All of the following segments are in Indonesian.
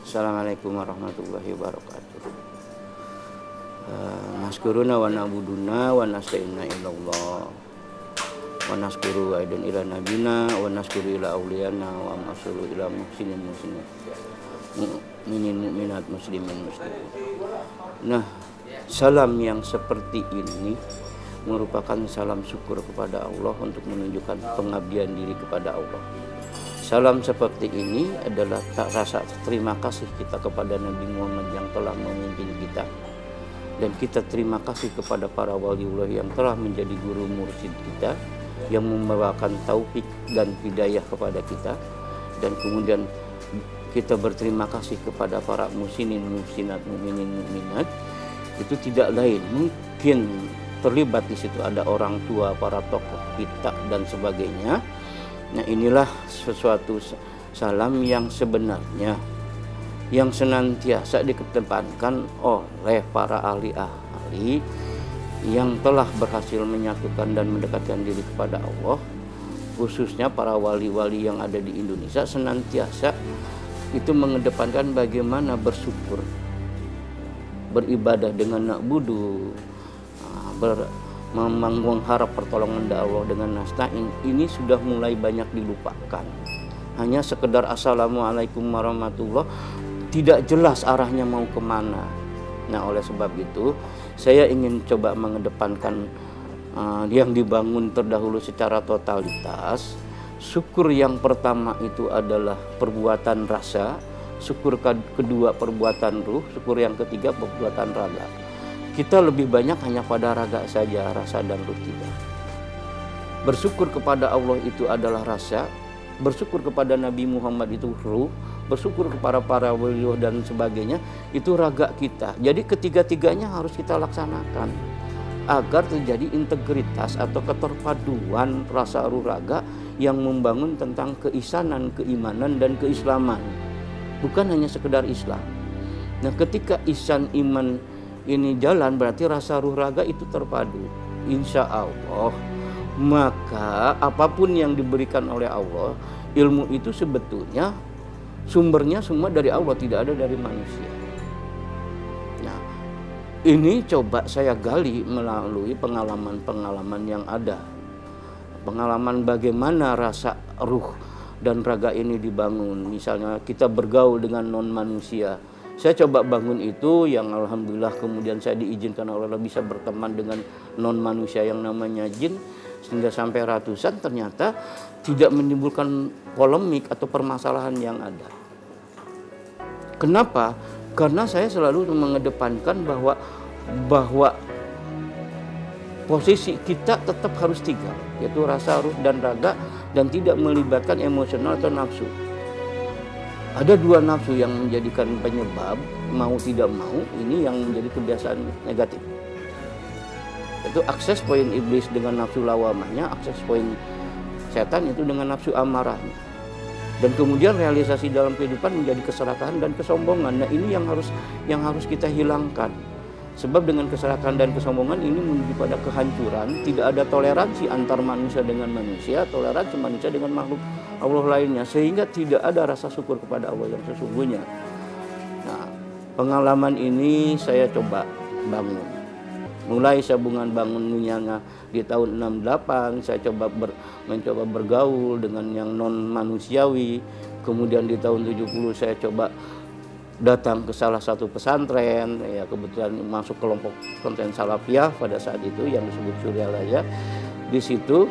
Assalamualaikum warahmatullahi wabarakatuh. Naskuruna wa na'buduna wa nasta'inna ilallah wa naskuru aidan ila nabina wa naskuru ila auliyana wa masulu ila muhsinin mu'minin mu'minat muslimin muslimin. Nah, salam yang seperti ini merupakan salam syukur kepada Allah untuk menunjukkan pengabdian diri kepada Allah. Salam seperti ini adalah rasa terima kasih kita kepada Nabi Muhammad yang telah memimpin kita. Dan kita terima kasih kepada para waliullah yang telah menjadi guru mursyid kita, yang membawakan taufik dan hidayah kepada kita. Dan kemudian kita berterima kasih kepada para muslimin, muslimat, mukminin, mukminat. Itu tidak lain, mungkin terlibat di situ ada orang tua, para tokoh kita dan sebagainya. Nah, inilah sesuatu salam yang sebenarnya yang senantiasa dikedepankan oleh para ahli-ahli yang telah berhasil menyatukan dan mendekatkan diri kepada Allah, khususnya para wali-wali yang ada di Indonesia. Senantiasa itu mengedepankan bagaimana bersyukur, beribadah dengan na'budu, mengharap pertolongan dari Allah dengan nasta'in. Ini sudah mulai banyak dilupakan. Hanya sekedar assalamualaikum warahmatullah, tidak jelas arahnya mau kemana. Nah, oleh sebab itu saya ingin coba mengedepankan yang dibangun terdahulu secara totalitas. Syukur yang pertama itu adalah perbuatan rasa, syukur kedua perbuatan ruh, syukur yang ketiga perbuatan raga. Kita lebih banyak hanya pada raga saja, rasa dan ruh tidak. Bersyukur kepada Allah itu adalah rasa, bersyukur kepada Nabi Muhammad itu ruh, bersyukur kepada para wali dan sebagainya itu raga kita. Jadi ketiga-tiganya harus kita laksanakan agar terjadi integritas atau keterpaduan rasa ruh raga yang membangun tentang keisanan, keimanan dan keislaman. Bukan hanya sekedar Islam. Nah, ketika isan iman ini jalan, berarti rasa ruh raga itu terpadu. Insya Allah, maka apapun yang diberikan oleh Allah, ilmu itu sebetulnya sumbernya semua dari Allah, tidak ada dari manusia. Nah, ini coba saya gali melalui pengalaman-pengalaman yang ada. Pengalaman bagaimana rasa ruh dan raga ini dibangun. Misalnya kita bergaul dengan non-manusia. Saya coba bangun itu, yang alhamdulillah kemudian saya diizinkan oleh Allah bisa berteman dengan non manusia yang namanya jin, sehingga sampai ratusan, ternyata tidak menimbulkan polemik atau permasalahan yang ada. Kenapa? Karena saya selalu mengedepankan bahwa posisi kita tetap harus tiga, yaitu rasa, ruh dan raga, dan tidak melibatkan emosional atau nafsu. Ada dua nafsu yang menjadikan penyebab, mau tidak mau, ini yang menjadi kebiasaan negatif. Itu akses poin iblis dengan nafsu lawamahnya, akses poin setan itu dengan nafsu amarahnya. Dan kemudian realisasi dalam kehidupan menjadi keserakahan dan kesombongan. Nah, ini yang harus kita hilangkan. Sebab dengan keserakahan dan kesombongan ini menuju pada kehancuran. Tidak ada toleransi antar manusia dengan manusia, toleransi manusia dengan makhluk Allah lainnya, sehingga tidak ada rasa syukur kepada Allah yang sesungguhnya. Nah, pengalaman ini saya coba bangun. Mulai saya bangunnya di tahun 68, saya mencoba bergaul dengan yang non manusiawi. Kemudian di tahun 70 saya coba datang ke salah satu pesantren, ya kebetulan masuk kelompok pesantren Salafiyah pada saat itu yang disebut Suryalaya. Di situ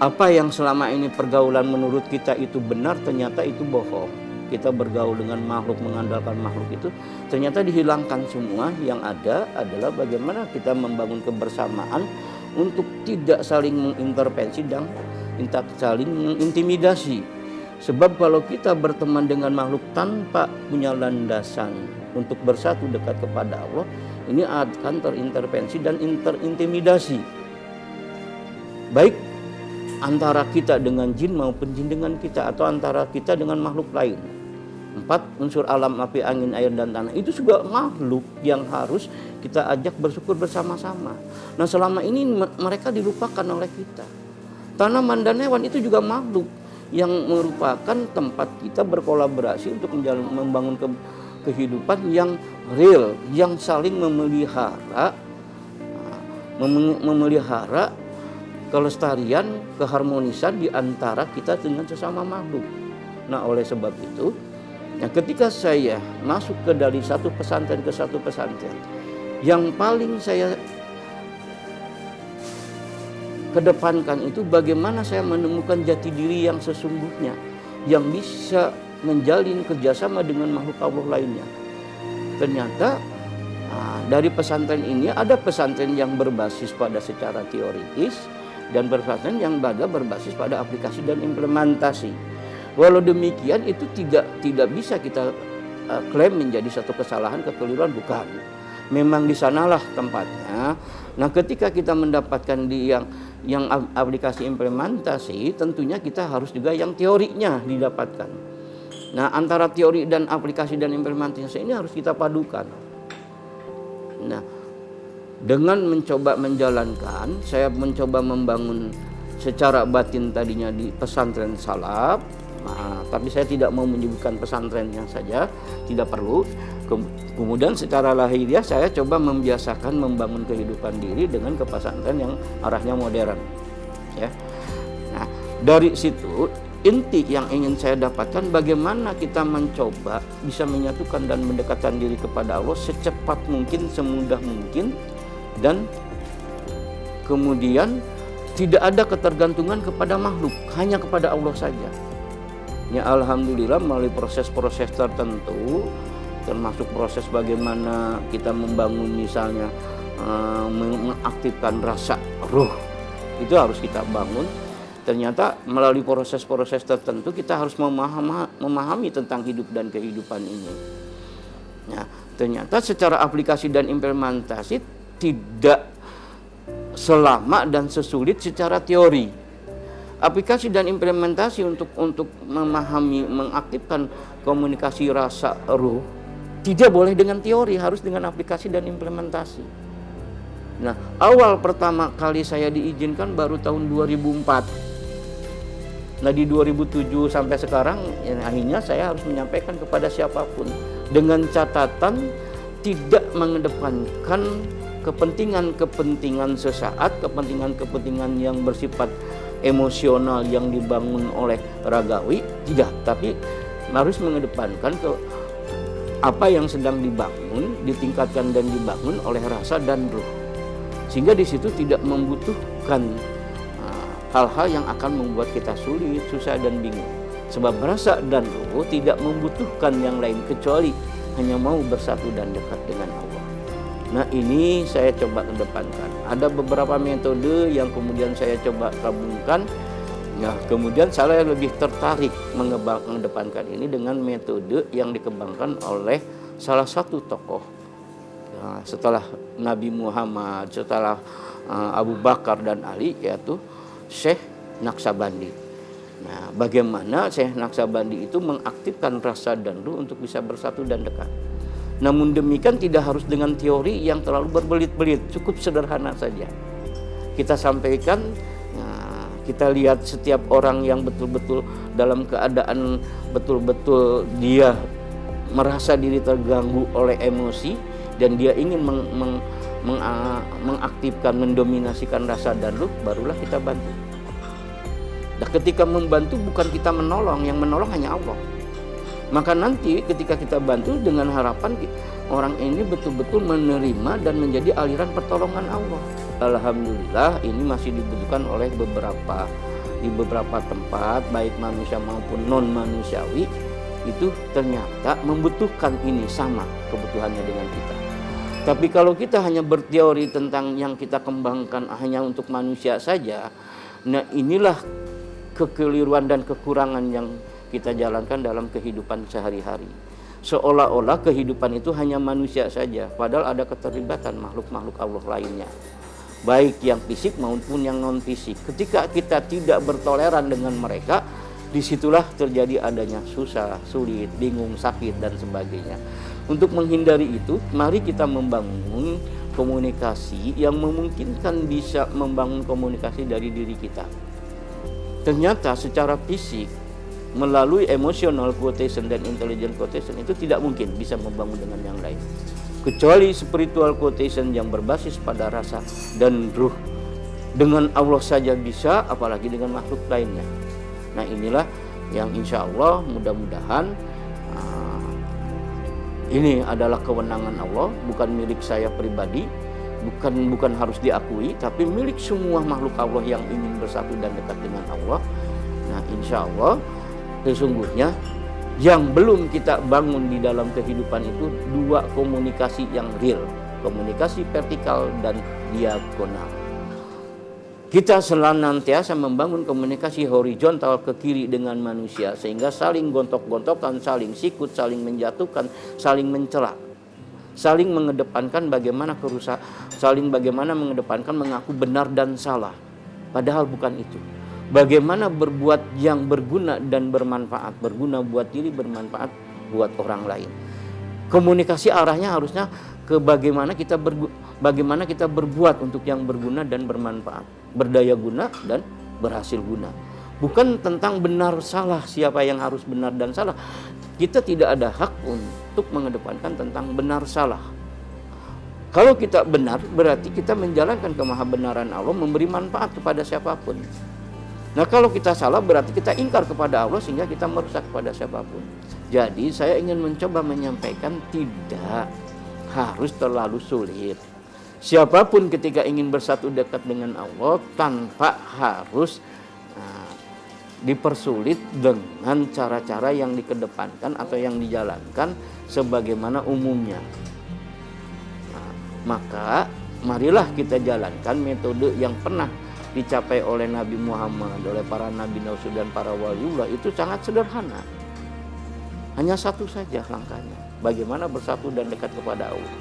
apa yang selama ini pergaulan menurut kita itu benar, ternyata itu bohong. Kita bergaul dengan makhluk, mengandalkan makhluk itu ternyata dihilangkan semua. Yang ada adalah bagaimana kita membangun kebersamaan untuk tidak saling mengintervensi dan saling mengintimidasi. Sebab kalau kita berteman dengan makhluk tanpa punya landasan untuk bersatu dekat kepada Allah, ini akan terintervensi dan terintimidasi. Baik antara kita dengan jin maupun jin dengan kita, atau antara kita dengan makhluk lain. 4 unsur alam, api, angin, air, dan tanah itu juga makhluk yang harus kita ajak bersyukur bersama-sama. Nah, selama ini mereka dilupakan oleh kita. Tanaman dan hewan itu juga makhluk yang merupakan tempat kita berkolaborasi untuk membangun kehidupan yang real, yang saling memelihara kelestarian, keharmonisan di antara kita dengan sesama makhluk. Nah, oleh sebab itu, ketika saya masuk dari satu pesantren ke satu pesantren, yang paling saya kedepankan itu bagaimana saya menemukan jati diri yang sesungguhnya, yang bisa menjalin kerjasama dengan makhluk Allah lainnya. Ternyata dari pesantren ini ada pesantren yang berbasis pada secara teoritis, dan pesantren yang berbasis pada aplikasi dan implementasi. Walau demikian itu tidak bisa kita klaim menjadi satu kesalahan, kekeliruan, bukan. Memang di sanalah tempatnya. Nah, ketika kita mendapatkan yang aplikasi implementasi, tentunya kita harus juga yang teorinya didapatkan. Nah, antara teori dan aplikasi dan implementasi ini harus kita padukan. Nah, dengan mencoba menjalankan, saya mencoba membangun secara batin tadinya di pesantren salaf. Nah, tapi saya tidak mau menyebutkan pesantrennya saja, tidak perlu. Kemudian secara lahiriah saya coba membiasakan membangun kehidupan diri dengan ke pesantren yang arahnya modern. Ya. Nah, dari situ inti yang ingin saya dapatkan, bagaimana kita mencoba bisa menyatukan dan mendekatkan diri kepada Allah secepat mungkin, semudah mungkin, dan kemudian tidak ada ketergantungan kepada makhluk, hanya kepada Allah saja. Ya, alhamdulillah melalui proses-proses tertentu, termasuk proses bagaimana kita membangun misalnya mengaktifkan rasa ruh, itu harus kita bangun. Ternyata melalui proses-proses tertentu kita harus memahami tentang hidup dan kehidupan ini. Nah, ternyata secara aplikasi dan implementasi tidak selama dan sesulit secara teori. Aplikasi dan implementasi untuk memahami, mengaktifkan komunikasi rasa ruh tidak boleh dengan teori, harus dengan aplikasi dan implementasi. Nah, awal pertama kali saya diizinkan baru tahun 2004. Nah, di 2007 sampai sekarang akhirnya saya harus menyampaikan kepada siapapun dengan catatan tidak mengedepankan kepentingan sesaat, kepentingan yang bersifat emosional yang dibangun oleh ragawi, tidak, tapi harus mengedepankan apa yang sedang dibangun, ditingkatkan dan dibangun oleh rasa dan ruh, sehingga di situ tidak membutuhkan hal-hal yang akan membuat kita sulit, susah dan bingung. Sebab rasa dan ruh tidak membutuhkan yang lain kecuali hanya mau bersatu dan dekat dengan Allah. Nah, ini saya coba kedepankan. Ada beberapa metode yang kemudian saya coba gabungkan. Nah, kemudian saya lebih tertarik mengedepankan ini dengan metode yang dikembangkan oleh salah satu tokoh. Nah, setelah Nabi Muhammad, setelah Abu Bakar dan Ali, yaitu Syekh Naqsabandi. Nah, bagaimana Syekh Naqsabandi itu mengaktifkan rasa dan ruh untuk bisa bersatu dan dekat. Namun demikian tidak harus dengan teori yang terlalu berbelit-belit, cukup sederhana saja. Kita sampaikan, kita lihat setiap orang yang betul-betul dalam keadaan betul-betul dia merasa diri terganggu oleh emosi dan dia ingin mengaktifkan, mendominasikan rasa dan ruh, barulah kita bantu. Nah, ketika membantu bukan kita menolong, yang menolong hanya Allah. Maka nanti ketika kita bantu dengan harapan orang ini betul-betul menerima dan menjadi aliran pertolongan Allah. Alhamdulillah ini masih dibutuhkan oleh di beberapa tempat, baik manusia maupun non manusiawi, itu ternyata membutuhkan ini sama kebutuhannya dengan kita. Tapi kalau kita hanya berteori tentang yang kita kembangkan hanya untuk manusia saja, nah inilah kekeliruan dan kekurangan yang kita jalankan dalam kehidupan sehari-hari. Seolah-olah kehidupan itu hanya manusia saja, padahal ada keterlibatan makhluk-makhluk Allah lainnya, baik yang fisik maupun yang non-fisik. Ketika kita tidak bertoleran dengan mereka, disitulah terjadi adanya susah, sulit, bingung, sakit, dan sebagainya. Untuk menghindari itu, mari kita membangun komunikasi yang memungkinkan bisa membangun komunikasi dari diri kita. Ternyata secara fisik melalui emotional quotation dan intelligent quotation itu tidak mungkin bisa membangun dengan yang lain. Kecuali spiritual quotation yang berbasis pada rasa dan ruh. Dengan Allah saja bisa, apalagi dengan makhluk lainnya. Nah inilah yang insya Allah mudah-mudahan ini adalah kewenangan Allah, bukan milik saya pribadi, bukan harus diakui, tapi milik semua makhluk Allah yang ingin bersatu dan dekat dengan Allah. Nah insya Allah sesungguhnya yang belum kita bangun di dalam kehidupan itu dua komunikasi yang real, komunikasi vertikal dan diagonal. Kita senantiasa membangun komunikasi horizontal ke kiri dengan manusia sehingga saling gontok-gontokan, saling sikut, saling menjatuhkan, saling mencela, saling mengedepankan bagaimana bagaimana mengedepankan mengaku benar dan salah, padahal bukan itu. Bagaimana berbuat yang berguna dan bermanfaat, berguna buat diri, bermanfaat buat orang lain. Komunikasi arahnya harusnya ke bagaimana kita berbuat untuk yang berguna dan bermanfaat, berdaya guna dan berhasil guna. Bukan tentang benar salah, siapa yang harus benar dan salah. Kita tidak ada hak untuk mengedepankan tentang benar salah. Kalau kita benar, berarti kita menjalankan kemahabenaran Allah, memberi manfaat kepada siapapun. Nah kalau kita salah berarti kita ingkar kepada Allah sehingga kita merusak kepada siapapun. Jadi saya ingin mencoba menyampaikan tidak harus terlalu sulit. Siapapun ketika ingin bersatu dekat dengan Allah tanpa harus dipersulit dengan cara-cara yang dikedepankan atau yang dijalankan sebagaimana umumnya. Maka marilah kita jalankan metode yang pernah dicapai oleh Nabi Muhammad, oleh para Nabi Rasul dan para waliullah. Itu sangat sederhana. Hanya satu saja langkahnya. Bagaimana bersatu dan dekat kepada Allah.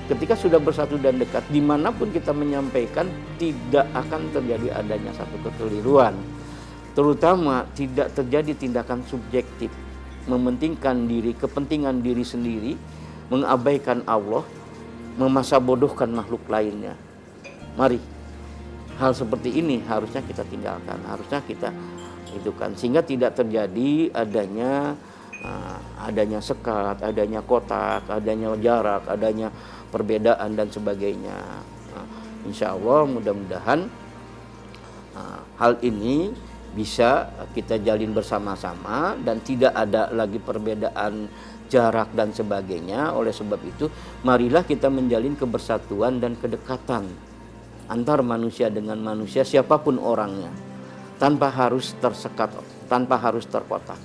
Ketika sudah bersatu dan dekat, dimanapun kita menyampaikan, tidak akan terjadi adanya satu kekeliruan. Terutama tidak terjadi tindakan subjektif, mementingkan diri, kepentingan diri sendiri, mengabaikan Allah, memasabodohkan makhluk lainnya. Mari, hal seperti ini harusnya kita tinggalkan, harusnya kita hidupkan, sehingga tidak terjadi adanya sekat, adanya kotak, adanya jarak, adanya perbedaan dan sebagainya. Insya Allah mudah-mudahan hal ini bisa kita jalin bersama-sama dan tidak ada lagi perbedaan jarak dan sebagainya. Oleh sebab itu marilah kita menjalin kebersatuan dan kedekatan antar manusia dengan manusia siapapun orangnya, tanpa harus tersekat, tanpa harus terkotak,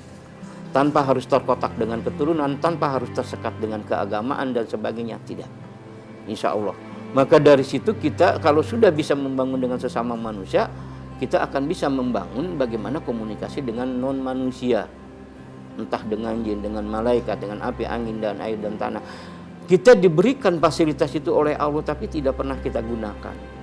tanpa harus terkotak dengan keturunan, tanpa harus tersekat dengan keagamaan dan sebagainya, tidak. Insya Allah. Maka dari situ kita kalau sudah bisa membangun dengan sesama manusia, kita akan bisa membangun bagaimana komunikasi dengan non manusia, entah dengan jin, dengan malaikat, dengan api, angin dan air dan tanah. Kita diberikan fasilitas itu oleh Allah tapi tidak pernah kita gunakan.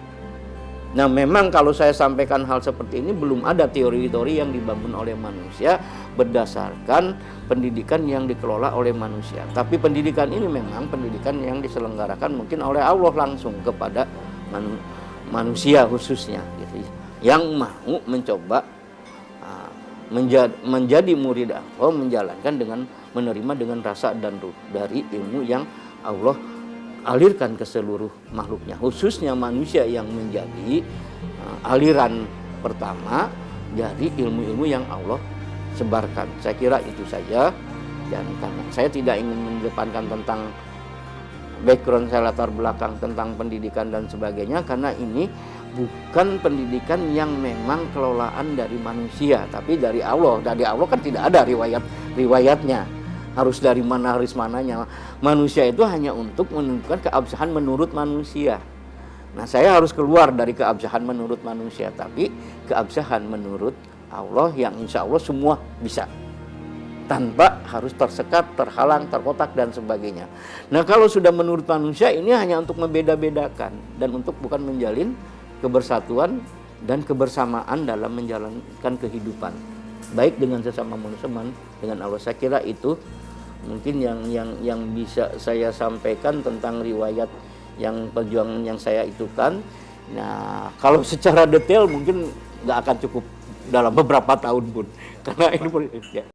Nah memang kalau saya sampaikan hal seperti ini belum ada teori-teori yang dibangun oleh manusia berdasarkan pendidikan yang dikelola oleh manusia. Tapi pendidikan ini memang pendidikan yang diselenggarakan mungkin oleh Allah langsung kepada manusia khususnya gitu, yang mau mencoba menjadi murid Allah, menjalankan dengan menerima dengan rasa dan ruh dari ilmu yang Allah alirkan ke seluruh makhluknya, khususnya manusia yang menjadi aliran pertama dari ilmu-ilmu yang Allah sebarkan. Saya kira itu saja, dan karena saya tidak ingin mendepankan tentang background saya, latar belakang tentang pendidikan dan sebagainya, karena ini bukan pendidikan yang memang kelolaan dari manusia, tapi dari Allah. Dari Allah kan tidak ada riwayatnya. Harus dari mana, harus mananya. Manusia itu hanya untuk menunjukkan keabsahan menurut manusia. Nah, saya harus keluar dari keabsahan menurut manusia, tapi keabsahan menurut Allah yang insya Allah semua bisa. Tanpa harus tersekat, terhalang, terkotak, dan sebagainya. Nah, kalau sudah menurut manusia, ini hanya untuk membeda-bedakan. Dan untuk bukan menjalin kebersatuan dan kebersamaan dalam menjalankan kehidupan. Baik dengan sesama manusia, dengan Allah. Saya kira itu mungkin yang bisa saya sampaikan tentang riwayat yang perjuangan yang saya itukan. Nah, kalau secara detail mungkin nggak akan cukup dalam beberapa tahun pun karena ini ya.